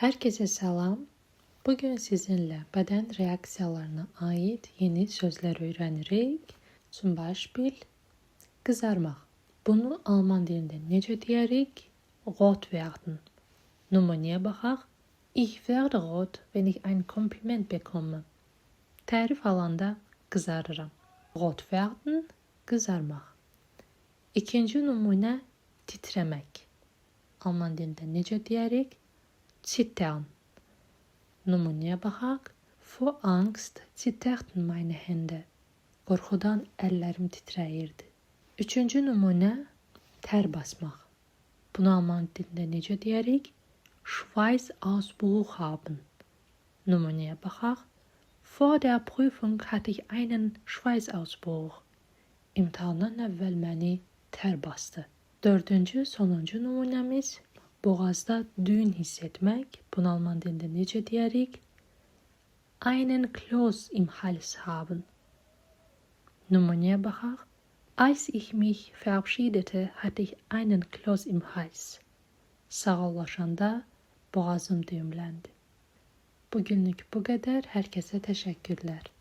Herkese selam. Bugün sizinle beden reaksiyalarına ait yeni sözler öğrenirik. Zum Beispiel kızarmak. Bunu Alman dilinde necə deyirik? Rot werden. Numunəyə baxaq. Ich werde rot, wenn ich ein Kompliment bekomme. Tərif alanda kızarıram. Rot werden, kızarmaq. İkinci nümunə titremək. Alman dilində necə deyirik? Zittern. Numunəyə baxaq. Vor Angst zitterten meine Hände. Qorxudan əllərim titrəyirdi. Üçüncü nümunə tər basmaq. Bunu Alman dilində necə deyirik? Schweißausbruch haben. Numunəyə baxaq. Vor der Prüfung hatte ich einen Schweißausbruch. İmtahandan əvvəl məni tər bastı. Dördüncü, sonuncu nümunəmiz boğazda düyün hiss etmək. Bunu Alman dilində necə deyirik? Einen Kloß im Hals haben. Numunəyə baxaq. Als ich mich verabschiedete, hatte ich einen Kloß im Hals. Sağollaşanda boğazım düyümləndi. Bugünlük bu qədər. Hər kəsə təşəkkürlər.